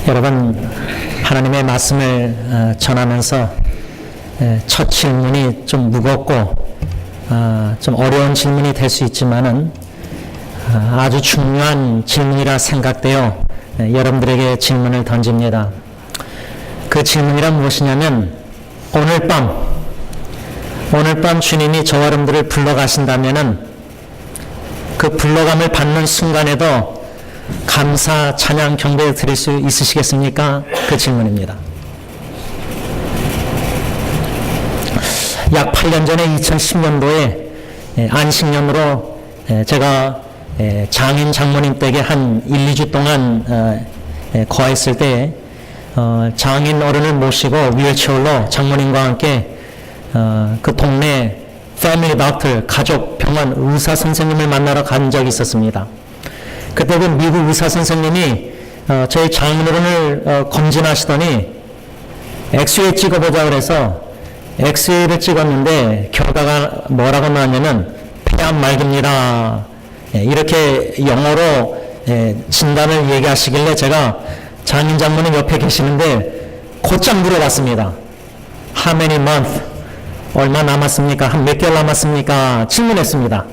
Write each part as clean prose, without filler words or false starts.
여러분, 하나님의 말씀을 전하면서 첫 질문이 좀 무겁고 좀 어려운 질문이 될 수 있지만은 아주 중요한 질문이라 생각되어 여러분들에게 질문을 던집니다. 그 질문이란 무엇이냐면, 오늘 밤 주님이 저와 여러분들을 불러가신다면은 그 불러감을 받는 순간에도 감사, 찬양, 경배 드릴 수 있으시겠습니까? 그 질문입니다. 약 8년 전에 2010년도에 안식년으로 제가 장인 장모님 댁에 한 1, 2주 동안 거했을 때 장인 어른을 모시고 휠체어로 장모님과 함께 그 동네 패밀리 닥터, 가족 병원 의사 선생님을 만나러 간 적이 있었습니다. 그때 그 미국 의사 선생님이 저희 장인 어른을 검진하시더니 엑스레이 찍어보자 그래서 엑스레이를 찍었는데 결과가 뭐라고 나왔냐면 폐암 말기입니다. 이렇게 영어로 진단을 얘기하시길래 제가 장인 장모님 옆에 계시는데 곧장 물어봤습니다. How many months? 얼마 남았습니까? 한 몇 개월 남았습니까? 질문했습니다.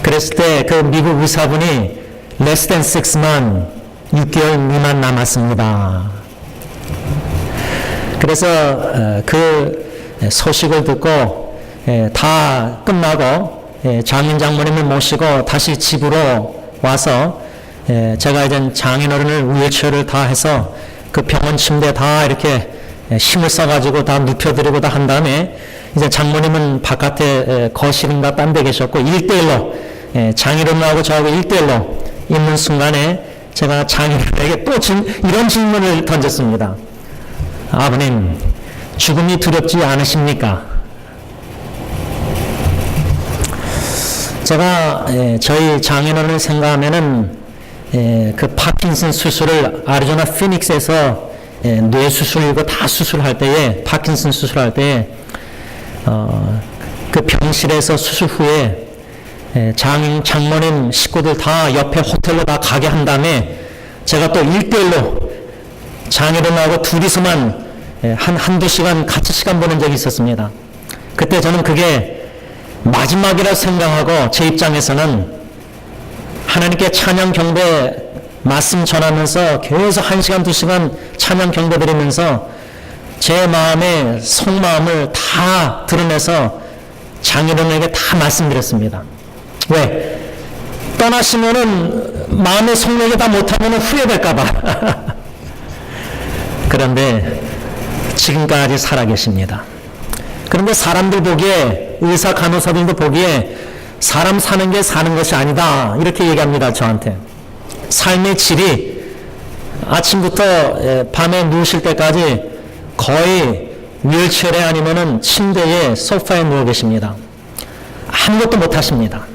그랬을 때 그 미국 의사분이 less than 6 months, 6개월 미만 남았습니다. 그래서 그 소식을 듣고 다 끝나고 장인 장모님을 모시고 다시 집으로 와서 제가 이제 장인어른을 휠체어를 다 해서 그 병원 침대 다 이렇게 힘을 써가지고 다 눕혀드리고 다 한 다음에 이제 장모님은 바깥에 거실인가 딴 데 계셨고 1대1로 장인어른하고 저하고 1대1로 있는 순간에 제가 장인어른에게 또 이런 질문을 던졌습니다. 아버님, 죽음이 두렵지 않으십니까? 제가 저희 장인어른을 생각하면은 그 파킨슨 수술을 아리조나 피닉스에서 뇌 수술이고 다 수술할 때에 파킨슨 수술할 때에 그 병실에서 수술 후에 장모님 식구들 다 옆에 호텔로 다 가게 한 다음에 제가 또 1대1로 장인어른하고 둘이서만 한두 시간 같이 시간 보낸 적이 있었습니다. 그때 저는 그게 마지막이라 생각하고 제 입장에서는 하나님께 찬양 경배 말씀 전하면서 계속 1시간 2시간 찬양 경배 드리면서 제 마음의 속마음을 다 드러내서 장인어른에게 다 말씀드렸습니다. 왜? 떠나시면은 마음의 속내게 다 못하면 후회될까봐. 그런데 지금까지 살아계십니다. 그런데 사람들 보기에, 의사 간호사들도 보기에 사람 사는 게 사는 것이 아니다 이렇게 얘기합니다. 저한테. 삶의 질이 아침부터 밤에 누우실 때까지 거의 휠체어에 아니면은 침대에 소파에 누워 계십니다. 아무것도 못 하십니다.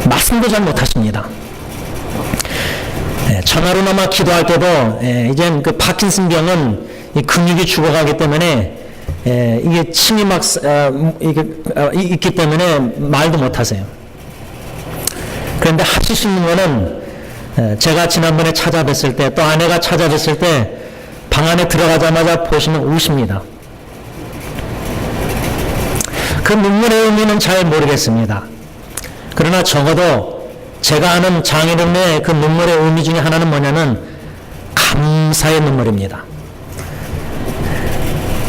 말씀도 잘 못 하십니다. 전화로나마 기도할 때도 이제 그 파킨슨 병은 이 근육이 죽어가기 때문에 이게 침이 막 있기 때문에 말도 못 하세요. 그런데 하실 수 있는 거는 제가 지난번에 찾아뵀을 때 또 아내가 찾아뵀을 때 방 안에 들어가자마자 보시면 우십니다. 그 눈물의 의미는 잘 모르겠습니다. 그러나 적어도 제가 아는 장인어른의 그 눈물의 의미 중에 하나는 뭐냐면 감사의 눈물입니다.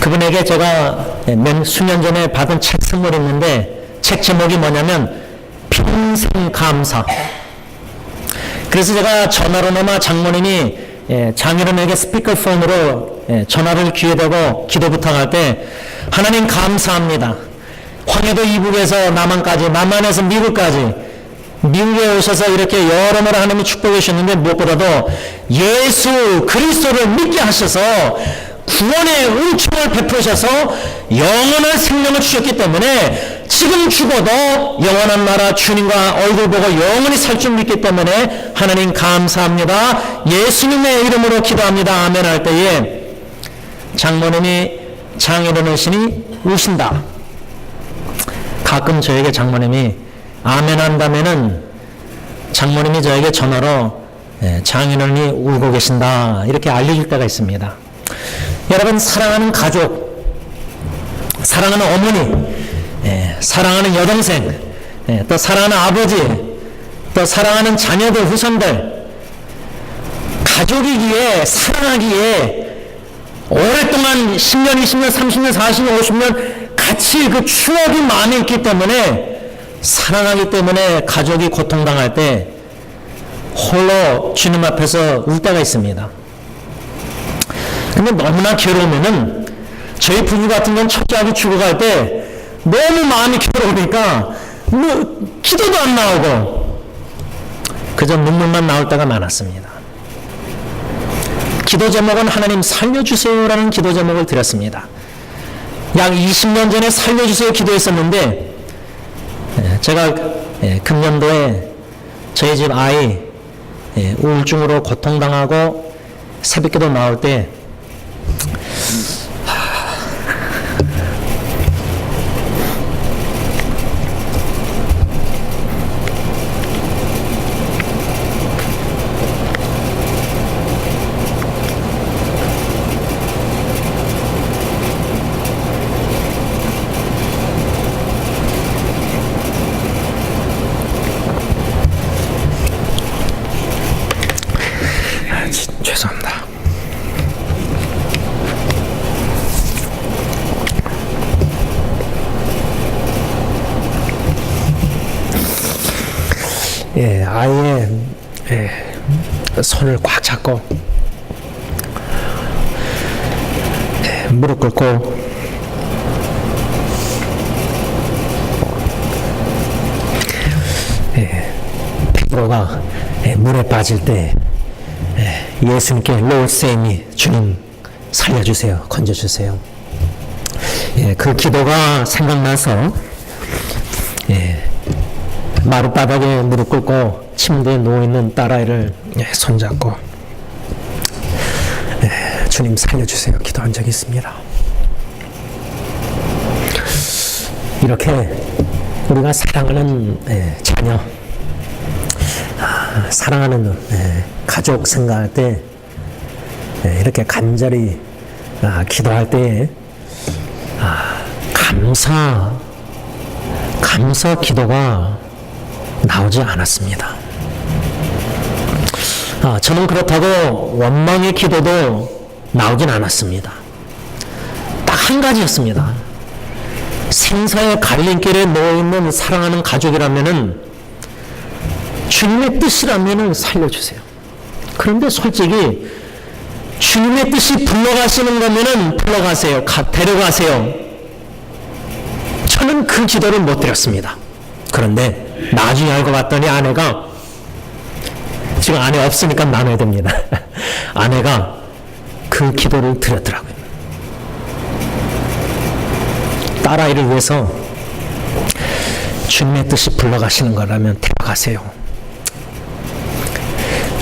그분에게 제가 수년 전에 받은 책 선물이 있는데 책 제목이 뭐냐면 평생 감사. 그래서 제가 전화로나마 장모님이 장인어른에게 스피커폰으로 전화를 귀에 대고 기도 부탁할 때 하나님 감사합니다. 황해도 이북에서 남한까지, 남한에서 미국까지, 미국에 오셔서 이렇게 여러모로 하나님이 축복해 주셨는데 무엇보다도 예수 그리스도를 믿게 하셔서 구원의 은총을 베푸셔서 영원한 생명을 주셨기 때문에 지금 죽어도 영원한 나라 주님과 얼굴 보고 영원히 살 줄 믿기 때문에 하나님 감사합니다. 예수님의 이름으로 기도합니다. 아멘 할 때에 장모님이 장인어른이시니 우신다. 가끔 저에게 장모님이 아멘 한다면은 장모님이 저에게 전화로 장인어른이 울고 계신다 이렇게 알려줄 때가 있습니다. 여러분, 사랑하는 가족, 사랑하는 어머니, 사랑하는 여동생, 또 사랑하는 아버지, 또 사랑하는 자녀들, 후손들, 가족이기에, 사랑하기에 오랫동안 10년, 20년, 30년, 40년, 50년 같이 그 추억이 마음에 있기 때문에, 사랑하기 때문에 가족이 고통당할 때 홀로 주님 앞에서 울 때가 있습니다. 근데 너무나 괴로우면은, 저희 부부 같은 건 첫째 아기 죽어갈 때 너무 마음이 괴로우니까 뭐 기도도 안 나오고 그저 눈물만 나올 때가 많았습니다. 기도 제목은 하나님 살려주세요라는 기도 제목을 드렸습니다. 약 20년 전에 살려주세요 기도했었는데, 제가 금년도에 저희 집 아이 우울증으로 고통당하고 새벽기도 나올 때 죄송합니다. 아이의 손을 꽉 잡고 무릎 꿇고 베드로가 물에 빠질 때 예수님께 Lord save me, 주님 살려주세요, 건져주세요. 그 기도가 생각나서 마룻바닥에 무릎 꿇고 침대에 누워있는 딸아이를 손잡고 주님 살려주세요 기도한 적이 있습니다. 이렇게 우리가 사랑하는 자녀, 사랑하는 가족 생각할 때 이렇게 간절히 기도할 때 감사 기도가 나오지 않았습니다. 저는 그렇다고 원망의 기도도 나오진 않았습니다. 딱 한 가지였습니다. 생사의 갈림길에 놓여있는 사랑하는 가족이라면은 주님의 뜻이라면은 살려주세요. 그런데 솔직히 주님의 뜻이 불러가시는 거면은 불러가세요. 데려가세요. 저는 그 기도를 못 드렸습니다. 그런데 나중에 알고 봤더니 아내가, 지금 아내 없으니까 나눠야 됩니다. 아내가 그 기도를 드렸더라고요. 딸아이를 위해서 주님의 뜻이 불러가시는 거라면 데려가세요.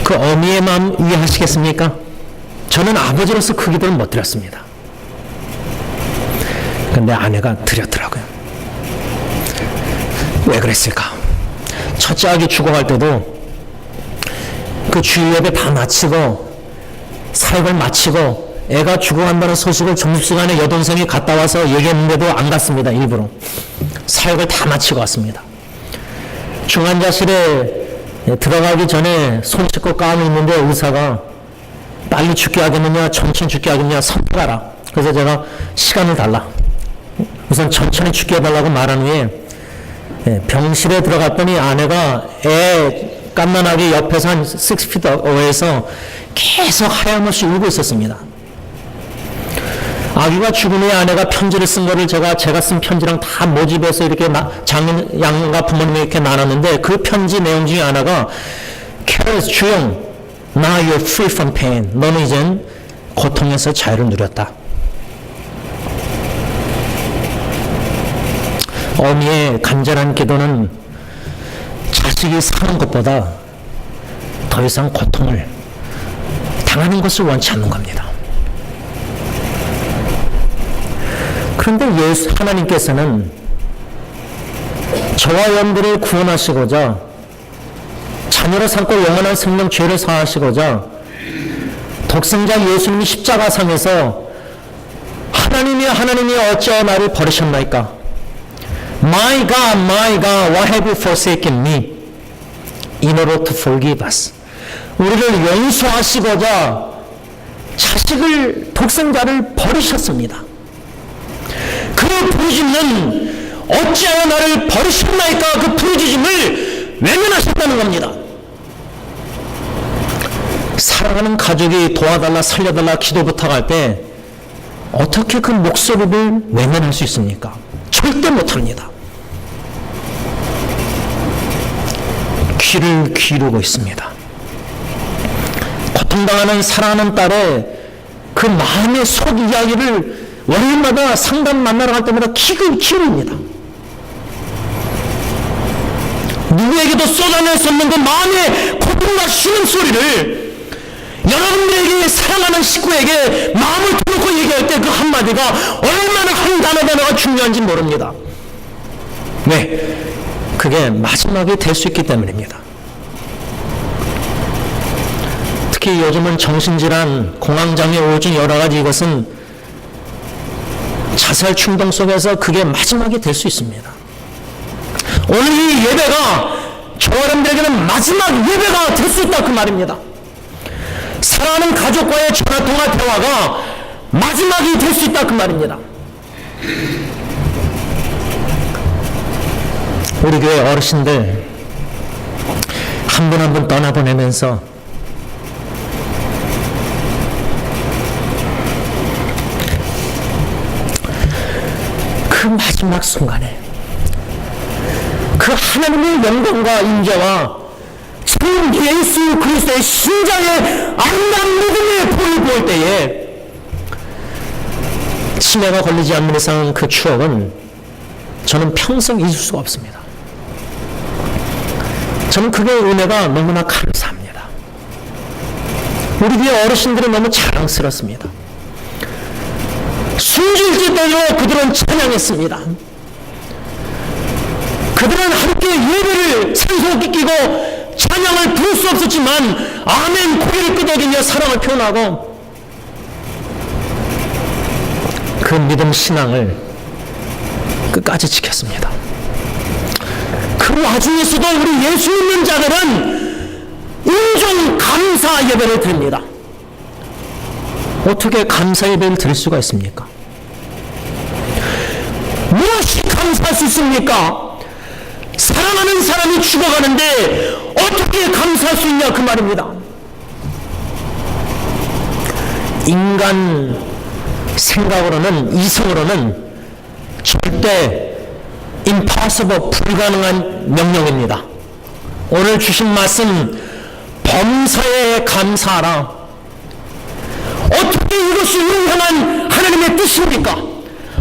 그 어미의 마음 이해하시겠습니까? 저는 아버지로서 그 기도를 못 드렸습니다. 근데 아내가 드렸더라고요. 왜 그랬을까? 첫째 아기 죽어갈 때도 그 주일 예배 다 마치고 사역을 마치고 애가 죽어간다는 소식을 점심시간에 여동생이 갔다 와서 얘기했는데도 안 갔습니다. 일부러 사역을 다 마치고 왔습니다. 중환자실에 들어가기 전에 손 씻고 까고 있는데 의사가 빨리 죽게 하겠느냐 천천히 죽게 하겠느냐 선택하라. 그래서 제가 시간을 달라, 우선 천천히 죽게 해달라고 말한 후에 병실에 들어갔더니 아내가 애 갓난아기 옆에서 한 6feet away에서 계속 하염없이 울고 있었습니다. 아기가 죽은 후에 아내가 편지를 쓴 거를 제가 쓴 편지랑 다 모집해서 이렇게 양가 부모님이 이렇게 나눴는데, 그 편지 내용 중에 하나가 Careless 주영, now you're free from pain. 너는 이젠 고통에서 자유를 누렸다. 어미의 간절한 기도는 자식이 사는 것보다 더 이상 고통을 당하는 것을 원치 않는 겁니다. 그런데 하나님께서는 저와 여러분들을 구원하시고자 자녀로 삼고 영원한 생명 죄를 사하시고자 독생자 예수님이 십자가상에서 하나님이 어찌하여 나를 버리셨나이까? My God, why have you forsaken me? In order to forgive us. 우리를 용서하시고자 자식을, 독생자를 버리셨습니다. 그 부르짖는 어찌하여 나를 버리셨나이까? 그 부르짖음을 외면하셨다는 겁니다. 사랑하는 가족이 도와달라, 살려달라 기도 부탁할 때 어떻게 그 목소리를 외면할 수 있습니까? 절대 못합니다. 귀를 기울이고 있습니다. 고통당하는 사랑하는 딸의 그 마음의 속 이야기를 월요일마다 상담 만나러 갈 때마다 귀를 기울입니다. 누구에게도 쏟아낼 수 없는 그 마음의 고통과 쉬는 소리를 여러분들에게, 사랑하는 식구에게 마음을 터놓고 얘기할 때 그 한마디가 얼마나 한 단어가 중요한지 모릅니다. 왜? 그게 마지막이 될 수 있기 때문입니다. 특히 요즘은 정신질환, 공황장애, 우울증 여러 가지, 이것은 자살 충동 속에서 그게 마지막이 될 수 있습니다. 오늘 이 예배가 저와 여러분들에게는 마지막 예배가 될 수 있다 그 말입니다. 사랑하는 가족과의 전화통화 대화가 마지막이 될 수 있다 그 말입니다. 우리 교회 어르신들 한 분 한 분 떠나보내면서 그 마지막 순간에 그 하나님의 영광과 인자와 참 예수 그리스도의 심장의 아름다운 믿음의 볼을 볼 때에 치매가 걸리지 않는 이상 그 추억은 저는 평생 잊을 수가 없습니다. 저는 그게 은혜가 너무나 감사합니다. 우리 교회 어르신들이 너무 자랑스럽습니다. 숨질 때도 그들은 찬양했습니다. 그들은 함께 예배를 찬송을 끼고 찬양을 부를 수 없었지만 아멘 고개를 끄덕이며 사랑을 표현하고 그 믿음 신앙을 끝까지 지켰습니다. 그 와중에서도 우리 예수 믿는 자들은 인종 감사 예배를 드립니다. 어떻게 감사 예배를 드릴 수가 있습니까? 무엇이 감사할 수 있습니까? 사랑하는 사람이 죽어가는데 어떻게 감사할 수 있냐 그 말입니다. 인간 생각으로는, 이성으로는 절대 impossible, 불가능한 명령입니다. 오늘 주신 말씀 범사에 감사하라. 어떻게 이것이 영원한 하나님의 뜻입니까?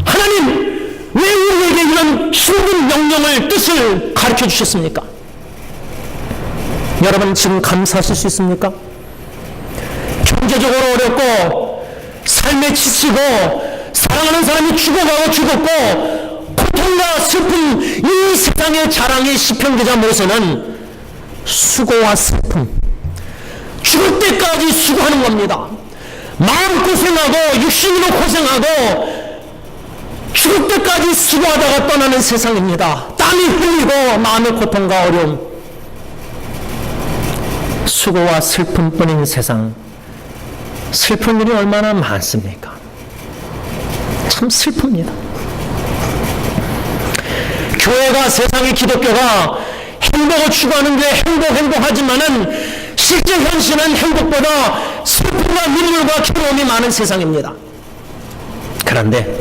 하나님 왜 우리에게 이런 힘든 명령을, 뜻을 가르쳐 주셨습니까? 여러분 지금 감사하실 수 있습니까? 경제적으로 어렵고 삶에 지치고 사랑하는 사람이 죽어가고 죽었고 고통과 슬픔, 이 세상의 자랑의 시편 기자 모세는 수고와 슬픔, 죽을 때까지 수고하는 겁니다. 마음고생하고 육신으로 고생하고 죽을 때까지 수고하다가 떠나는 세상입니다. 땀이 흘리고 마음의 고통과 어려움, 수고와 슬픔뿐인 세상. 슬픈 일이 얼마나 많습니까? 참 슬픕니다. 교회가, 세상의 기독교가 행복을 추구하는 게 행복하지만은 실제 현실은 행복보다 슬픔과 눈물과 괴로움이 많은 세상입니다. 그런데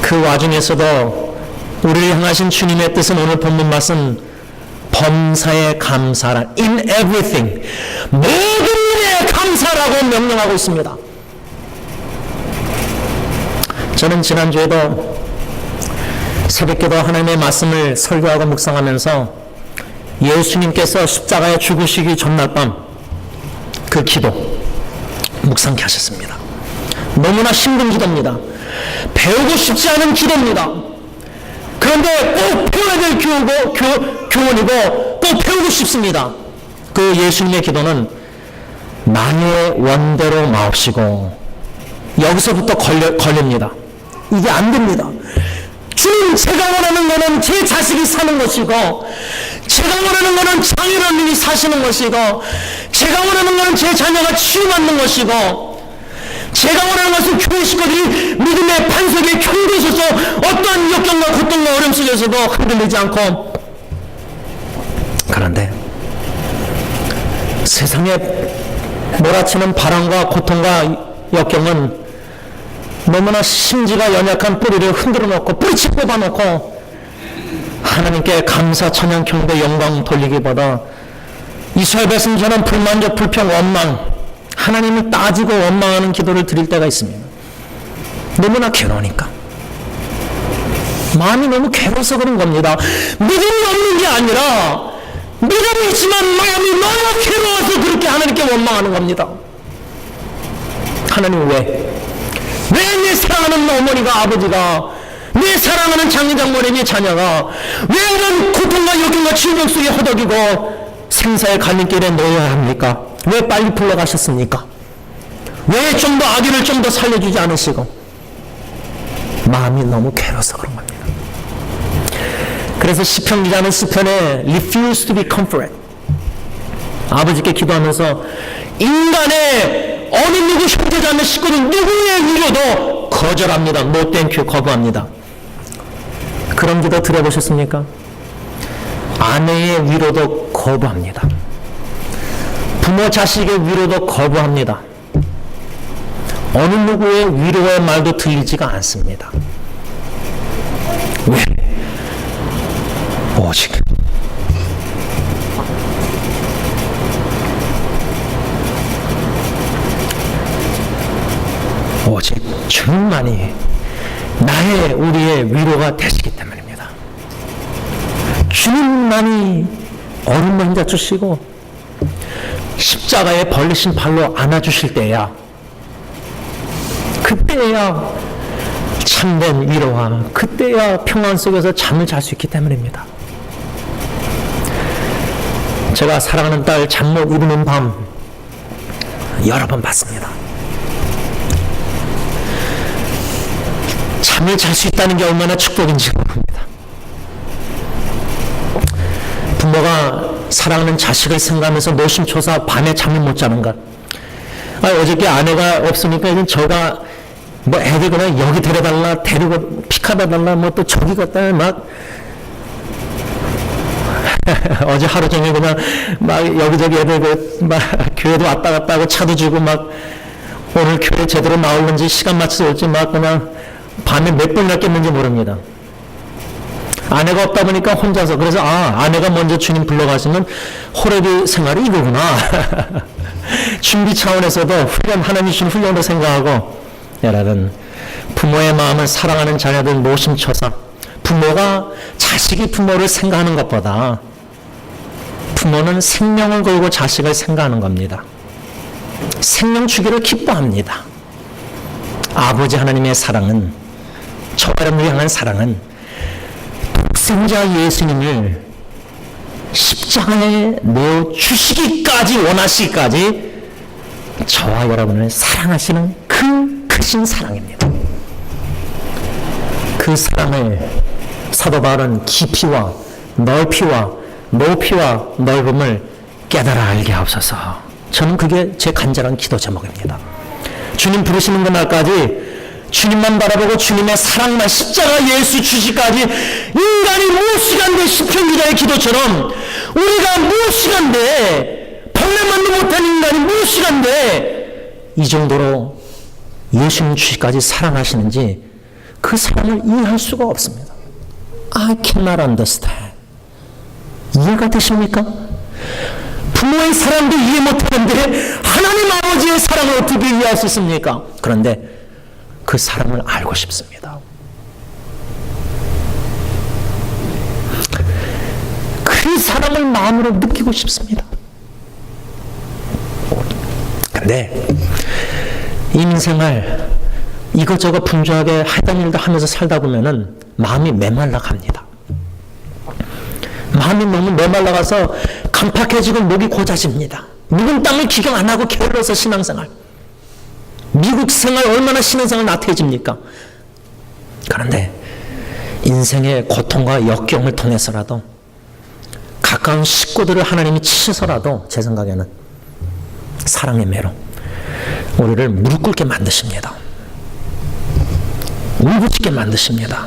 그 와중에서도 우리를 향하신 주님의 뜻은 오늘 본문 말씀 범사에 감사라, in everything, 모든 일에 감사라고 명령하고 있습니다. 저는 지난주에도 새벽기도 하나님의 말씀을 설교하고 묵상하면서 예수님께서 십자가에 죽으시기 전날 밤 그 기도 묵상케 하셨습니다. 너무나 힘든 기도입니다. 배우고 싶지 않은 기도입니다. 그런데 꼭 배워야 될 교훈이고 꼭 또 배우고 싶습니다. 그 예수님의 기도는 나의 원대로 마옵시고, 여기서부터 걸립니다. 이게 안 됩니다. 주님, 제가 원하는 것은 제 자식이 사는 것이고, 제가 원하는 것은 장인어른이 사시는 것이고, 제가 원하는 것은 제 자녀가 치유받는 것이고, 제가 원하는 것은 교회 식구들이 믿음의 반석에 견고 서서 어떠한 역경과 고통과 어려움 속에서도 흔들리지 않고. 그런데 세상에 몰아치는 바람과 고통과 역경은 너무나 심지가 연약한 뿌리를 흔들어 놓고 뿌리치 뽑아 놓고 하나님께 감사, 찬양, 경배, 영광 돌리기보다 이스라엘 백성처럼 불만족, 불평, 원망, 하나님을 따지고 원망하는 기도를 드릴 때가 있습니다. 너무나 괴로우니까. 마음이 너무 괴로워서 그런 겁니다. 믿음이 없는 게 아니라 믿음이 있지만 마음이 너무 괴로워서 그렇게 하나님께 원망하는 겁니다. 하나님 왜 내 사랑하는 어머니가, 아버지가, 내 사랑하는 장인장모님의 자녀가 왜 이런 고통과 역경과 질병 속에 허덕이고 생사의 갈림길에 놓여야 합니까? 왜 빨리 불러가셨습니까? 왜 좀 더 아기를 좀 더 살려주지 않으시고? 마음이 너무 괴로워서 그런 겁니다. 그래서 시편 기자는 시편에 refuse to be comforted, 아버지께 기도하면서 인간의 어느 누구 형제자 매 식구는 누구의 위로도 거절합니다. No thank you, 거부합니다. 그런 기도 들어보셨습니까? 아내의 위로도 거부합니다. 부모 자식의 위로도 거부합니다. 어느 누구의 위로의 말도 들리지가 않습니다. 왜? 오직 주님만이 나의, 우리의 위로가 되시기 때문입니다. 주님만이 어린 양자 주시고 십자가에 벌리신 발로 안아주실 때야, 그때야 참된 위로와 그때야 평안 속에서 잠을 잘 수 있기 때문입니다. 제가 사랑하는 딸 잠 못 이루는 밤 여러 번 봤습니다. 잠을 잘 수 있다는 게 얼마나 축복인지 모릅니다. 부모가 사랑하는 자식을 생각하면서 노심초사 밤에 잠을 못 자는 것. 어저께 아내가 없으니까 이제 저가 뭐 애들 그냥 여기 데려달라, 데리고 픽하다 달라, 뭐 또 저기 갔다 막 어제 하루 종일 그냥 막 여기저기 애들 막 교회도 왔다 갔다 하고 차도 주고 막 오늘 교회 제대로 나올는지 시간 맞춰서 올지 막 그냥 밤에 몇 번이나 깼는지 모릅니다. 아내가 없다 보니까 혼자서, 그래서 아내가 먼저 주님 불러가시면 호레비 생활이 이거구나. 준비 차원에서도 하나님 주신 훈련도 생각하고, 여러분, 부모의 마음을 사랑하는 자녀들 노심초사, 부모가 자식이 부모를 생각하는 것보다 부모는 생명을 걸고 자식을 생각하는 겁니다. 생명 주기를 기뻐합니다. 아버지 하나님의 사랑은, 저와 여러분을 향한 사랑은 독생자 예수님을 십자가에 내어주시기까지, 원하시기까지 저와 여러분을 사랑하시는 그 크신 사랑입니다. 그 사랑을 사도 바울은 깊이와 넓이와 높이와 넓음을 깨달아 알게 하옵소서. 저는 그게 제 간절한 기도 제목입니다. 주님 부르시는 그날까지 주님만 바라보고 주님의 사랑만, 십자가 예수 주시까지 인간이 무엇이간데, 시편 기자의 기도처럼 우리가 무엇이간데, 벌레만도 못한 인간이 무엇이간데 이 정도로 예수님 주시까지 사랑하시는지 그 사랑을 이해할 수가 없습니다. I cannot understand. 이해가 되십니까? 부모의 사랑도 이해 못하는데 하나님 아버지의 사랑을 어떻게 이해할 수 있습니까? 그런데 그 사랑을 알고 싶습니다. 그 사랑을 마음으로 느끼고 싶습니다. 근데 인생을 이것저것 분주하게 하던 일도 하면서 살다 보면은 마음이 메말라 갑니다. 마음이 너무 메말라가서 강팍해지고 목이 고자집니다. 묵은 땅을 기경 안 하고 게을러서 신앙생활. 미국 생활 얼마나 신앙생활 나태해집니까? 그런데 인생의 고통과 역경을 통해서라도 가까운 식구들을 하나님이 치셔서라도 제 생각에는 사랑의 매로 우리를 무릎 꿇게 만드십니다. 울부짖게 만드십니다.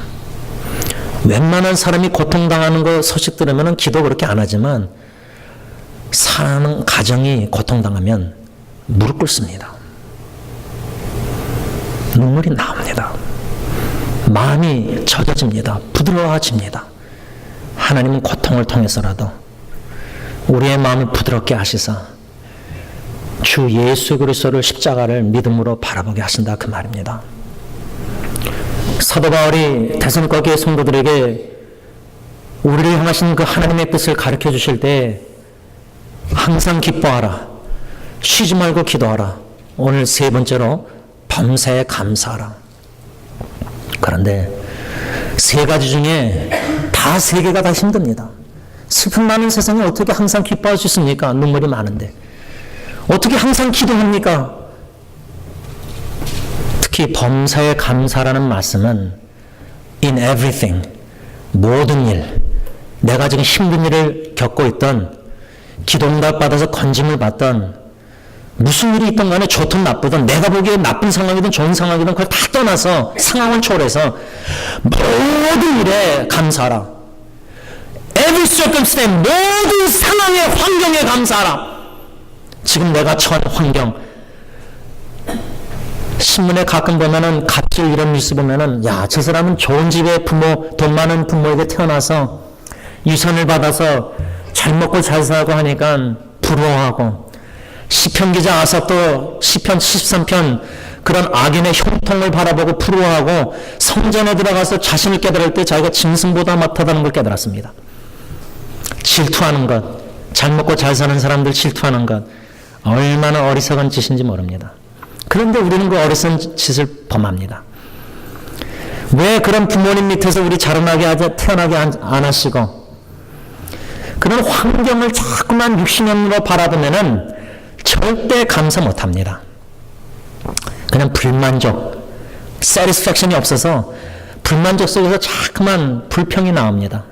웬만한 사람이 고통당하는 거 소식 들으면 기도 그렇게 안 하지만 사는 가정이 고통당하면 무릎 꿇습니다. 눈물이 나옵니다. 마음이 젖어집니다. 부드러워집니다. 하나님은 고통을 통해서라도 우리의 마음을 부드럽게 하시사 주 예수 그리스도를 십자가를 믿음으로 바라보게 하신다 그 말입니다. 사도 바울이 데살로니가 교회 성도들에게 우리를 향하신 그 하나님의 뜻을 가르쳐 주실 때 항상 기뻐하라, 쉬지 말고 기도하라, 오늘 세 번째로 범사에 감사하라. 그런데 세 가지 중에 다 세 개가 다 힘듭니다. 슬픔 많은 세상에 어떻게 항상 기뻐할 수 있습니까? 눈물이 많은데 어떻게 항상 기도합니까? 특히 범사에 감사라는 말씀은 in everything, 모든 일, 내가 지금 힘든 일을 겪고 있던, 기도응답 받아서 건짐을 받던, 무슨 일이 있던 간에 좋든 나쁘든, 내가 보기에 나쁜 상황이든 좋은 상황이든 그걸 다 떠나서 상황을 초월해서 모든 일에 감사하라. Every circumstance, 모든 상황의 환경에 감사하라. 지금 내가 처한 환경, 신문에 가끔 보면은 갑질 이런 뉴스 보면은 야, 저 사람은 좋은 집에 부모, 돈 많은 부모에게 태어나서 유산을 받아서 잘 먹고 잘 살고 하니까 부러워하고, 시편 기자 아삽도 시편 73편 그런 악인의 형통을 바라보고 부러워하고 성전에 들어가서 자신을 깨달을 때 자기가 짐승보다 못하다는 걸 깨달았습니다. 질투하는 것, 잘 먹고 잘 사는 사람들 질투하는 것, 얼마나 어리석은 짓인지 모릅니다. 그런데 우리는 그 어리석은 짓을 범합니다. 왜 그런 부모님 밑에서 우리 자라나게 태어나게 안 하시고 그런 환경을 자꾸만 육신형으로 바라보면은 절대 감사 못합니다. 그냥 불만족, satisfaction이 없어서 불만족 속에서 자꾸만 불평이 나옵니다.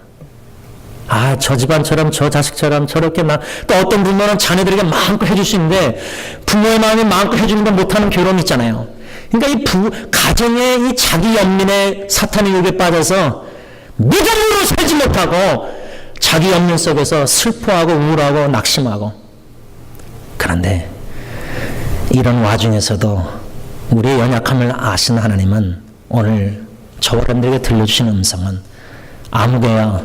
아, 저 집안처럼 저 자식처럼 저렇게 또 어떤 부모는 자녀들에게 마음껏 해줄 수 있는데 부모의 마음이 마음껏 해주는데 못하는 괴로움이 있잖아요. 그러니까 이 가정의 이 자기 연민의 사탄의 유혹에 빠져서 믿음으로 살지 못하고 자기 연민 속에서 슬퍼하고 우울하고 낙심하고. 그런데 이런 와중에서도 우리의 연약함을 아시는 하나님은 오늘 저와 여러분들에게 들려주시는 음성은 아무개야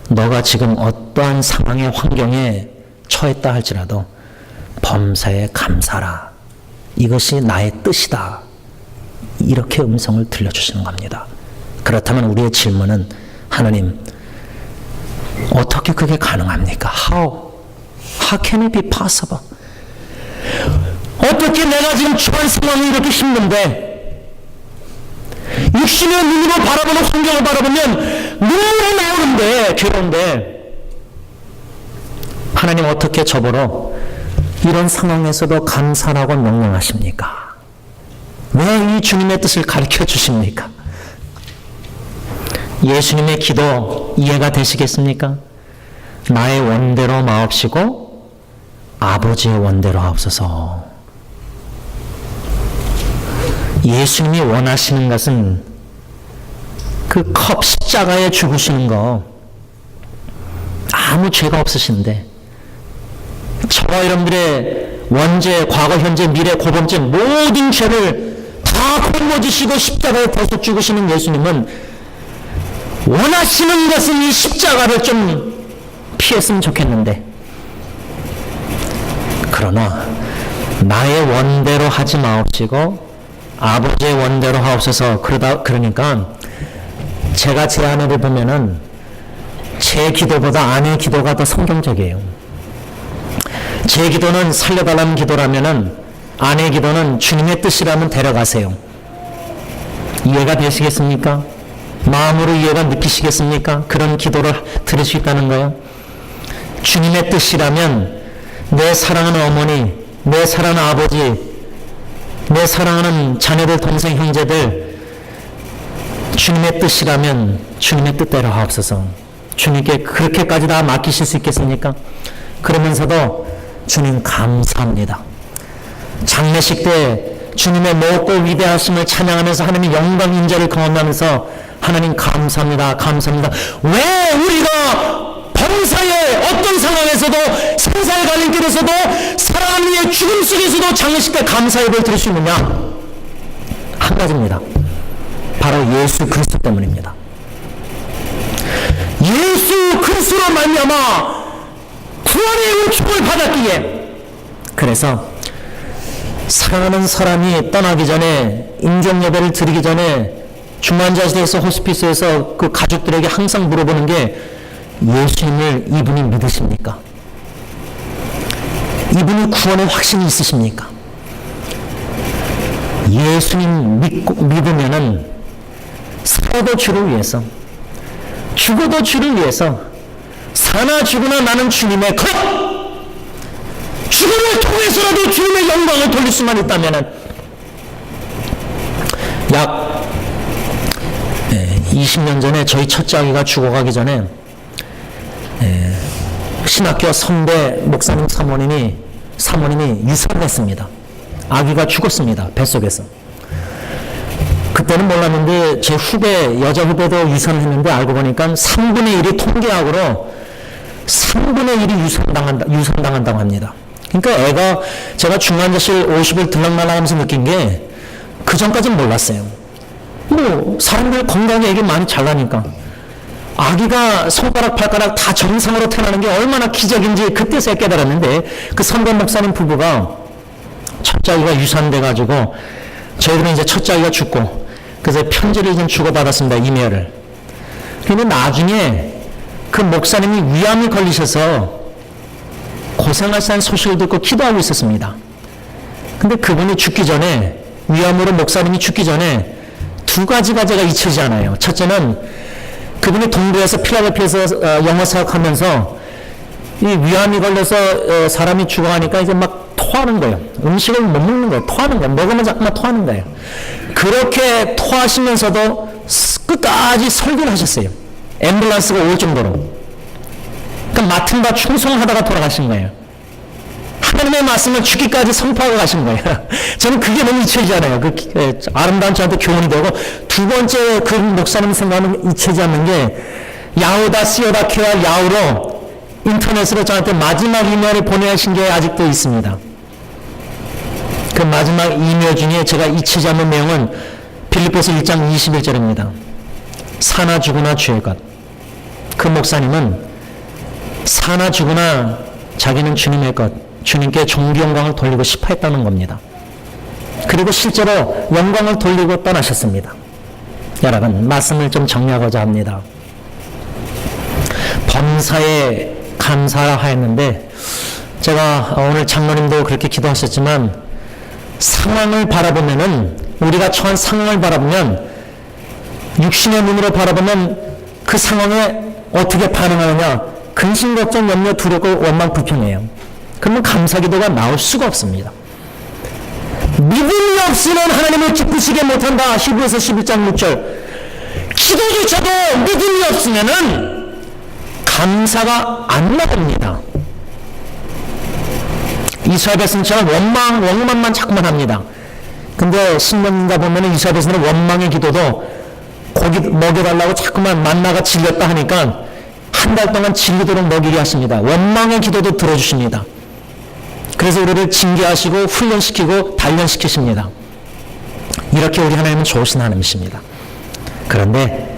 너가 지금 어떠한 상황의 환경에 처했다 할지라도 범사에 감사라. 이것이 나의 뜻이다. 이렇게 음성을 들려주시는 겁니다. 그렇다면 우리의 질문은 하나님, 어떻게 그게 가능합니까? How can it be possible? 어떻게 내가 지금 처한 상황이 이렇게 힘든데 육신의 눈으로 바라보는 환경을 바라보면 눈물이 나오는데 괴로운데 하나님 어떻게 저보러 이런 상황에서도 감사라고 명령하십니까? 왜 이 주님의 뜻을 가르쳐 주십니까? 예수님의 기도 이해가 되시겠습니까? 나의 원대로 마옵시고 아버지의 원대로 하옵소서. 예수님이 원하시는 것은 그 컵 십자가에 죽으시는 거, 아무 죄가 없으신데 저와 여러분들의 원죄, 과거, 현재, 미래, 고범죄 모든 죄를 다 짊어지시고 십자가에 벗어 죽으시는 예수님은 원하시는 것은 이 십자가를 좀 피했으면 좋겠는데, 그러나 나의 원대로 하지 마옵시고 아버지의 원대로 하옵소서. 그러니까 제가 제 아내를 보면은 제 기도보다 아내의 기도가 더 성경적이에요. 제 기도는 살려달라는 기도라면은 아내의 기도는 주님의 뜻이라면 데려가세요. 이해가 되시겠습니까? 마음으로 이해가 느끼시겠습니까? 그런 기도를 들을 수 있다는 거예요. 주님의 뜻이라면 내 사랑하는 어머니, 내 사랑하는 아버지, 내 사랑하는 자녀들, 동생, 형제들, 주님의 뜻이라면 주님의 뜻대로 하옵소서. 주님께 그렇게까지 다 맡기실 수 있겠습니까? 그러면서도 주님 감사합니다. 장례식 때 주님의 높고 위대하심을 찬양하면서 하나님의 영광 인자를 경험하면서 하나님 감사합니다. 감사합니다. 왜 우리가 범사의 어떤 상황에서도 생사의 갈림길에서도 사랑하는 이의 죽음 속에서도 장례식 때 감사 예배를 드릴 수 있느냐? 한 가지입니다. 바로 예수 그리스도 때문입니다. 예수 그리스도로 말미암아 구원의 은총을 받았기에, 그래서 사랑하는 사람이 떠나기 전에 임종 예배를 드리기 전에 중환자실에서 호스피스에서 그 가족들에게 항상 물어보는 게 예수님을 이분이 믿으십니까? 이분이 구원의 확신이 있으십니까? 예수님 믿으면은 살아도 주를 위해서, 죽어도 주를 위해서, 사나 죽으나 나는 주님의 것, 죽음을 통해서라도 주님의 영광을 돌릴 수만 있다면은, 약 20년 전에 저희 첫째 아기가 죽어가기 전에 신학교 선배 목사님 사모님이 유산을 했습니다. 아기가 죽었습니다. 뱃속에서. 그때는 몰랐는데 제 후배, 여자 후배도 유산을 했는데 알고 보니까 3분의 1이 통계학으로 3분의 1이 유산당한다고 합니다. 그러니까 제가 중환자실 50일 들락날락하면서 느낀 게 그 전까지는 몰랐어요. 사람들 건강에 얘기 많이 잘나니까 아기가 손가락 발가락 다 정상으로 태어나는 게 얼마나 기적인지 그때서야 깨달았는데, 그 선배 목사님 부부가 첫째 아기가 유산돼가지고 저희들은 이제 첫째 아기가 죽고 그래서 편지를 좀 주고받았습니다. 이메일을. 근데 나중에 그 목사님이 위암이 걸리셔서 고생하시다는 소식을 듣고 기도하고 있었습니다. 근데 그분이 죽기 전에, 위암으로 목사님이 죽기 전에 두 가지가 제가 잊혀지지 않아요. 첫째는 그분이 동부에서 필라델피아에서 영어 사역하면서 이 위암이 걸려서 사람이 죽어가니까 이제 막 토하는 거예요. 음식을 못 먹는 거예요. 토하는 거예요. 먹으면 자꾸만 토하는 거예요. 그렇게 토하시면서도 끝까지 설교를 하셨어요. 앰뷸런스가 올 정도로. 그러니까 맡은 바 충성하다가 돌아가신 거예요. 하나님의 말씀을 죽기까지 선포하고 가신 거예요. 저는 그게 너무 잊혀지지 않아요. 그 아름다운 저한테 교훈이 되고, 두 번째 그 목사님 생각은 잊혀지지 않는 게, 야우다 시오다 케와 야우로 인터넷으로 저한테 마지막 이메일을 보내신 게 아직도 있습니다. 그 마지막 이메일 중에 제가 잊히지 않는 내용은 빌립보서 1장 21절입니다. 사나 죽으나 주의 것. 그 목사님은 사나 죽으나 자기는 주님의 것, 주님께 존귀 영광을 돌리고 싶어 했다는 겁니다. 그리고 실제로 영광을 돌리고 떠나셨습니다. 여러분, 말씀을 좀 정리하고자 합니다. 범사에 감사라 하였는데, 제가 오늘 장로님도 그렇게 기도하셨지만, 상황을 바라보면은, 우리가 처한 상황을 바라보면, 육신의 눈으로 바라보면 그 상황에 어떻게 반응하느냐, 근심, 걱정, 염려, 두렵고 원망, 불평해요. 그러면 감사기도가 나올 수가 없습니다. 믿음이 없으면 하나님을 기쁘시게 못한다. 히브리서 11장 6절. 기도조차도 믿음이 없으면은 감사가 안 나옵니다. 이스라엘 백성처럼 원망만 자꾸만 합니다. 근데 신명인가 보면은 이스라엘 백성은 원망의 기도도 고기 먹여달라고 자꾸만 만나가 질렸다 하니까 한 달 동안 질리도록 먹이게 하십니다. 원망의 기도도 들어주십니다. 그래서 우리를 징계하시고 훈련시키고 단련시키십니다. 이렇게 우리 하나님은 좋으신 하나님이십니다. 그런데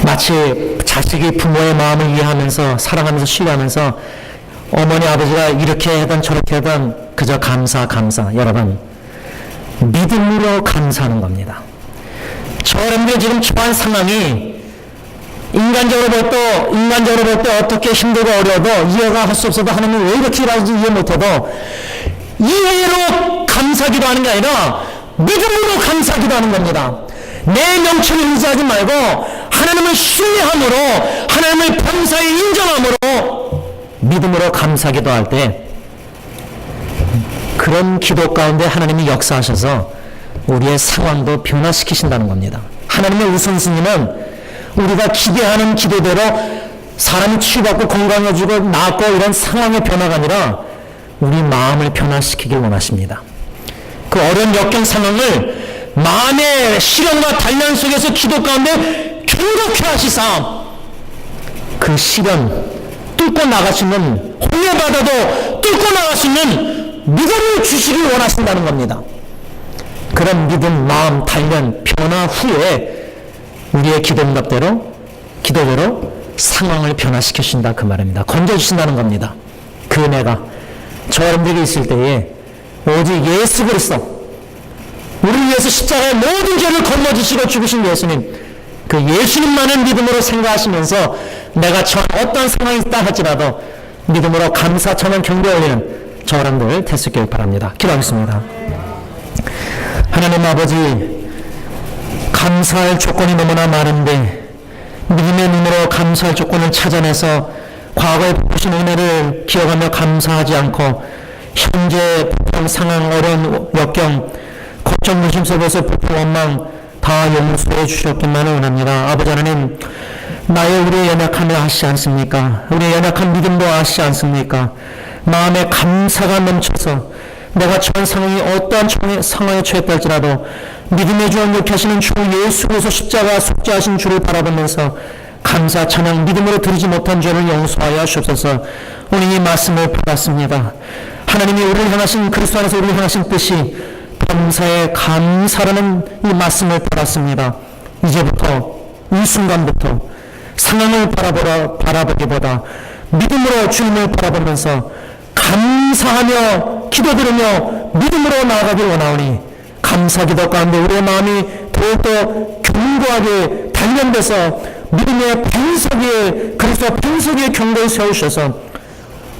마치 자식이 부모의 마음을 이해하면서 사랑하면서 신뢰하면서 어머니 아버지가 이렇게 하든 저렇게 하든 그저 감사. 여러분, 믿음으로 감사하는 겁니다. 여러분들 지금 처한 상황이 인간적으로 볼 때 어떻게 힘들고 어려워도 이해가 할 수 없어도 하나님이 왜 이렇게 일하는지 이해 못해도 이해로 감사기도 하는 게 아니라 믿음으로 감사기도 하는 겁니다. 내 명철을 의지하지 말고 하나님을 신뢰함으로, 하나님을 범사에 인정함으로 믿음으로 감사 기도할 때 그런 기도 가운데 하나님이 역사하셔서 우리의 상황도 변화시키신다는 겁니다. 하나님의 우선순위는 우리가 기대하는 기도대로 사람이 치유받고 건강해지고 낫고 이런 상황의 변화가 아니라 우리 마음을 변화시키길 원하십니다. 그 어려운 역경 상황을 마음의 시련과 단련 속에서 기도 가운데 견고케 하시사 그 시련 뚫고 나갈 수 있는, 홍해바다도 뚫고 나갈 수 있는 믿음을 주시길 원하신다는 겁니다. 그런 믿음, 마음, 단련, 변화 후에 우리의 기도대로 상황을 변화시켜 주신다 그 말입니다. 건져주신다는 겁니다. 그 은혜가 저 여러분들에게 있을 때에 오직 예수 그리스도, 우리를 위해서 십자가의 모든 죄를 건너주시고 죽으신 예수님, 그 예수님만을 믿음으로 생각하시면서 내가 어떤 상황이 있다 할지라도 믿음으로 감사, 찬양, 경배 올리는 저 여러분들 됐을 바랍니다. 기도하겠습니다. 하나님 아버지, 감사할 조건이 너무나 많은데 믿음의 눈으로 감사할 조건을 찾아내서 과거에 베푸신 은혜를 기억하며 감사하지 않고 현재 불평 상황, 어려운 역경, 걱정, 근심 속에서 불평, 원망 다 용서해 주셨기만을 원합니다. 아버지 하나님, 우리의 연약함을 아시지 않습니까? 우리의 연약한 믿음도 아시지 않습니까? 마음에 감사가 넘쳐서 내가 처한 상황이 어떠한 상황에 처했다 할지라도 믿음의 주 온전케 하시는 주 예수 그리스도 십자가 속죄하신 주를 바라보면서 감사, 찬양, 믿음으로 드리지 못한 죄를 용서하여 주옵소서. 오늘 이 말씀을 받았습니다. 하나님이 우리를 향하신, 그리스도 안에서 우리를 향하신 뜻이 범사에 감사라는 이 말씀을 받았습니다. 이제부터, 이 순간부터 상황을 바라보기보다 믿음으로 주님을 바라보면서 감사하며 기도드리며 믿음으로 나아가길 원하오니 감사기도 가운데 우리의 마음이 더욱더 견고하게 단련돼서 믿음의 반석 위에, 그리스도 반석 위에 견고히 세우셔서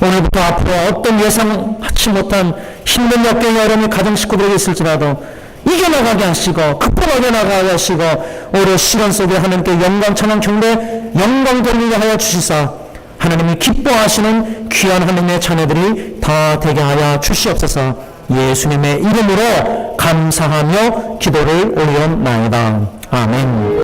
오늘부터 앞으로 어떤 예상하지 못한 힘든 역경이 어려움이 가정 식구들에게 있을지라도 이겨나가게 하시고 극복하게 나가게 하시고 오래 시간 속에 하나님께 영광, 찬양, 경배, 영광 돌리게 하여 주시사 하나님이 기뻐하시는 귀한 하나님의 자녀들이 다 되게 하여 주시옵소서. 예수님의 이름으로 감사하며 기도를 올려나이다. 아멘.